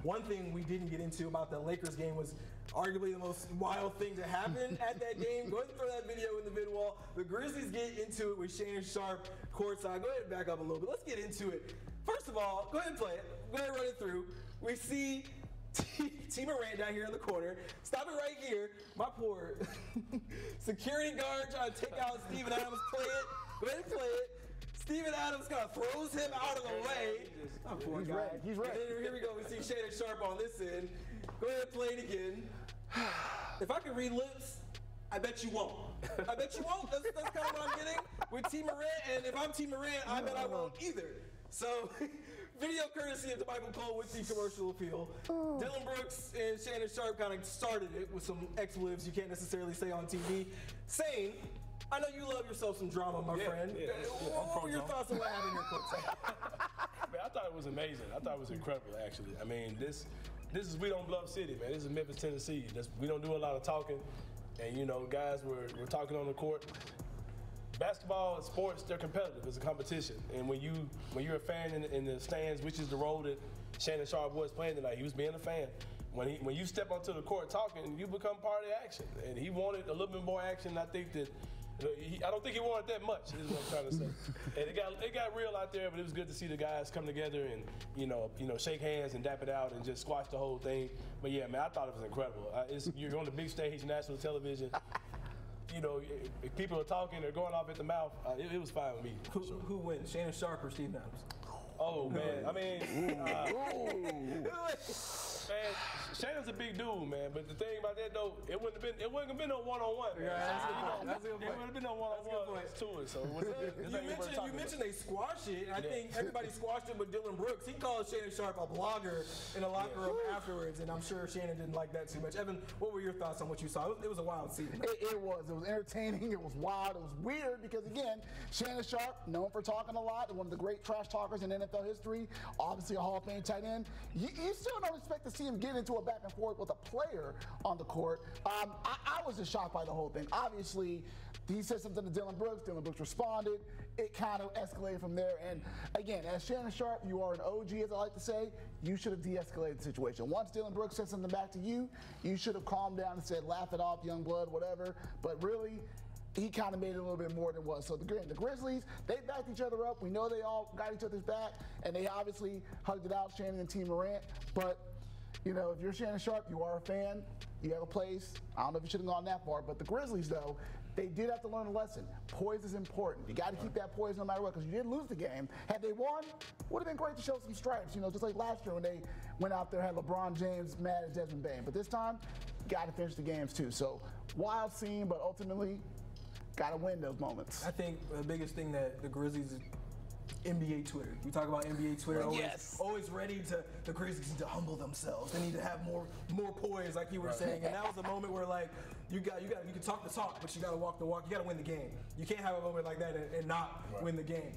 One thing we didn't get into about the Lakers game was arguably the most wild thing to happen at that game. Go ahead and throw that video in the vid wall. The Grizzlies get into it with Shannon Sharpe courtside. Go ahead and back up a little bit. Let's get into it. First of all, go ahead and play it. Go ahead and run it through. We see T. Morant down here in the corner. Stop it right here. My poor security guard trying to take out Steven Adams. Play it. Go ahead and play it. Steven Adams kind of throws him out of the way. Oh, poor He's guy. ready. He's ready. And then here we go. We see Shannon Sharpe on this end. Go ahead and play it again. If I can read lips, I bet you won't. I bet you won't. That's kind of what I'm getting with T. Morant. And if I'm T. Morant, I bet I won't either. So, video courtesy of Michael Cole with the commercial appeal. Dylan Brooks and Shannon Sharpe kind of started it with some expletives you can't necessarily say on TV, saying, I know you love yourself some drama, my friend. What were your thoughts on what happened here, courtside? Man, I thought it was amazing. I thought it was incredible, actually. I mean, this is We Don't Bluff City, man. This is Memphis, Tennessee. We don't do a lot of talking, and you know, guys, we're talking on the court. Basketball and sports, they're competitive. It's a competition, and when you're a fan in the stands, which is the role that Shannon Sharpe was playing tonight, he was being a fan. When you step onto the court talking, you become part of the action, and he wanted a little bit more action. I think that. I don't think he wanted that much, is what I'm trying to say. And it got real out there, but it was good to see the guys come together and you know shake hands and dap it out and just squash the whole thing. But yeah, man, I thought it was incredible. You're on the big stage, national television. You know, if people are talking, they're going off at the mouth. It was fine with me. Who wins, Shannon Sharpe or Steven Adams? Oh man, I mean, man, Shannon's a big dude, man. But the thing about that though, it wouldn't have been no one-on-one. Yeah, that's a good point. It would have been no one-on-one to it. So you mentioned they squashed it. I think everybody squashed it, but Dylan Brooks, he called Shannon Sharpe a blogger in the locker room afterwards, and I'm sure Shannon didn't like that too much. Evan, what were your thoughts on what you saw? It was a wild scene. It was entertaining. It was wild. It was weird because again, Shannon Sharpe, known for talking a lot, one of the great trash talkers in NFL history, obviously a Hall of Fame tight end. You still don't expect to see him get into a back and forth with a player on the court. I was just shocked by the whole thing. Obviously, he said something to Dylan Brooks. Dylan Brooks responded. It kind of escalated from there. And again, as Shannon Sharpe, you are an OG, as I like to say. You should have de-escalated the situation. Once Dylan Brooks said something back to you, you should have calmed down and said, laugh it off, young blood, whatever. But really, he kind of made it a little bit more than it was. So the Grizzlies, they backed each other up. We know they all got each other's back, and they obviously hugged it out, Shannon and Team Morant. But, you know, if you're Shannon Sharpe, you are a fan, you have a place. I don't know if you should have gone that far, but the Grizzlies, though, they did have to learn a lesson. Poise is important. You got to keep that poise no matter what, because you did lose the game. Had they won, would have been great to show some stripes, you know, just like last year when they went out there and had LeBron James mad as Desmond Bain. But this time, got to finish the games, too. So, wild scene, but ultimately, got to win those moments. I think the biggest thing that the Grizzlies, NBA Twitter. We talk about NBA Twitter, always ready the Grizzlies need to humble themselves. They need to have more poise, like you were saying. And that was a moment where like you can talk the talk, but you got to walk the walk. You got to win the game. You can't have a moment like that and not win the game.